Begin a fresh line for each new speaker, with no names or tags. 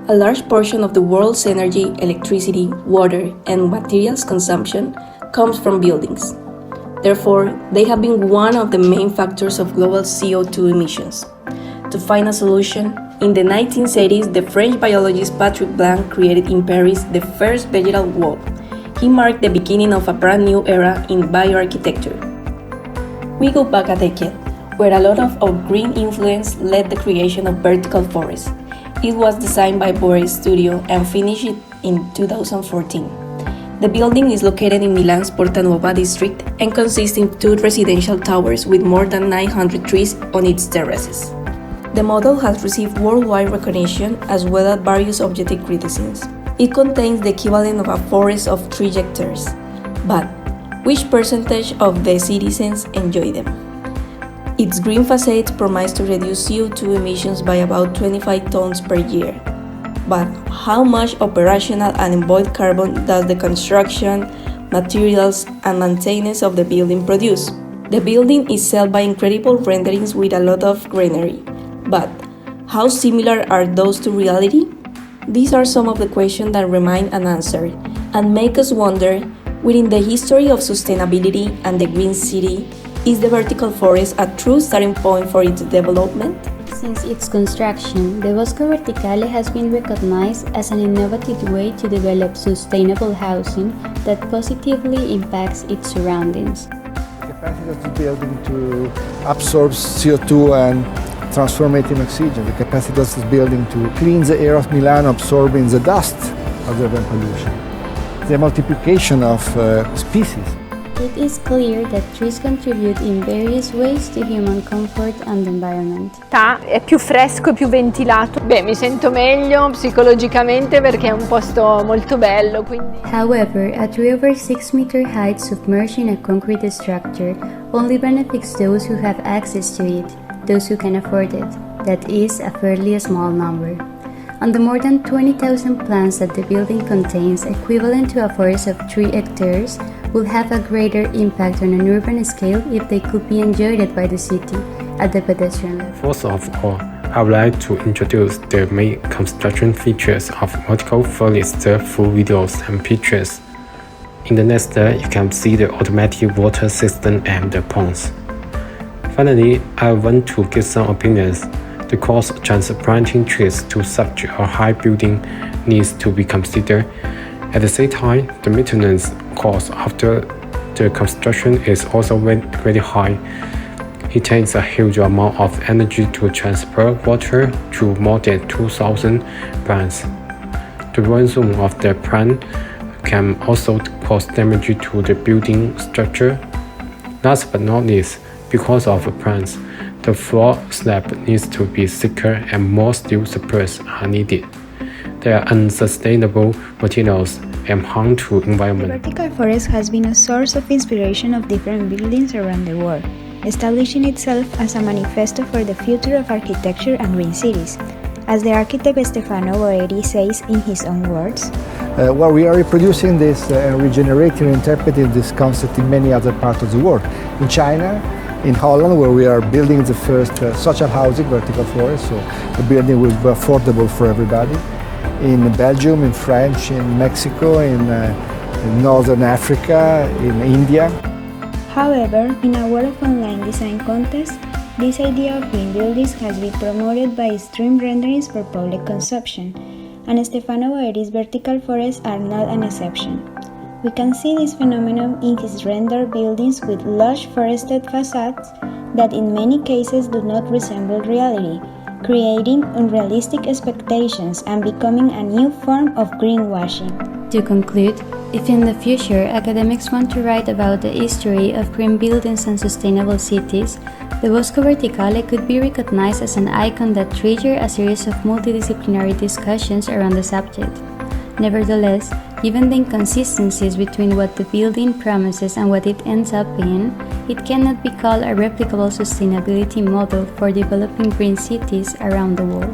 A large portion of the world's energy, electricity, water, and materials consumption comes from buildings. Therefore, they have been one of the main factors of global CO2 emissions. To find a solution, in the 1980s, the French biologist Patrick Blanc created in Paris the first vegetal wall. He marked the beginning of a brand new era in bioarchitecture. We go back a decade, where a lot of green influence led the creation of vertical forests. It was designed by Boris Studio and finished in 2014. The building is located in Milan's Porta Nuova district and consists of 2 residential towers with more than 900 trees on its terraces. The model has received worldwide recognition as well as various objective criticisms. It contains the equivalent of a forest of 3 hectares. But which percentage of the citizens enjoy them? Its green facades promise to reduce CO2 emissions by about 25 tons per year. But how much operational and embodied carbon does the construction, materials, and maintenance of the building produce? The building is sold by incredible renderings with a lot of greenery. But how similar are those to reality? These are some of the questions that remain unanswered and make us wonder, within the history of sustainability and the green city, is the vertical forest a true starting point for its development?
Since its construction, the Bosco Verticale has been recognized as an innovative way to develop sustainable housing that positively impacts its surroundings.
The capacity of the building to absorb CO2 and transform it in oxygen. The capacity of this building to clean the air of Milan, absorbing the dust of the urban pollution. The multiplication of species.
It is clear that trees contribute in various ways to human comfort and environment.
È più fresco e più ventilato. Mi sento meglio psicologicamente perché è un posto molto bello. Quindi...
However, a tree over 6 meter height submerged in a concrete structure only benefits those who have access to it, those who can afford it. That is a fairly small number. On the more than 20,000 plants that the building contains, equivalent to a forest of 3 hectares, will have a greater impact on an urban scale if they could be enjoyed by the city at the pedestrian level.
First of all, I would like to introduce the main construction features of vertical forest through videos and pictures. In the next you can see the automatic water system and the ponds. Finally, I want to give some opinions. The cost of transplanting trees to such a high building needs to be considered. At the same time, the maintenance cost after the construction is also very high. It takes a huge amount of energy to transfer water to more than 2,000 plants. The rhizome of the plant can also cause damage to the building structure. Last but not least, because of the plants, the floor slab needs to be thicker and more steel supports are needed. They are unsustainable materials and harm to environment.
The vertical forest has been a source of inspiration of different buildings around the world, establishing itself as a manifesto for the future of architecture and green cities. As the architect Stefano Boeri says in his own words,
we are reproducing this and regenerating and interpreting this concept in many other parts of the world. In China, in Holland, where we are building the first social housing vertical forest, so the building will be affordable for everybody. In Belgium, in France, in Mexico, in Northern Africa, in India.
However, in a world of online design contests, this idea of green buildings has been promoted by extreme renderings for public consumption, and Stefano Boeri's vertical forests are not an exception. We can see this phenomenon in his rendered buildings with lush forested facades that in many cases do not resemble reality, creating unrealistic expectations and becoming a new form of greenwashing.
To conclude, if in the future academics want to write about the history of green buildings and sustainable cities, the Bosco Verticale could be recognized as an icon that triggered a series of multidisciplinary discussions around the subject. Nevertheless, given the inconsistencies between what the building promises and what it ends up being, it cannot be called a replicable sustainability model for developing green cities around the world.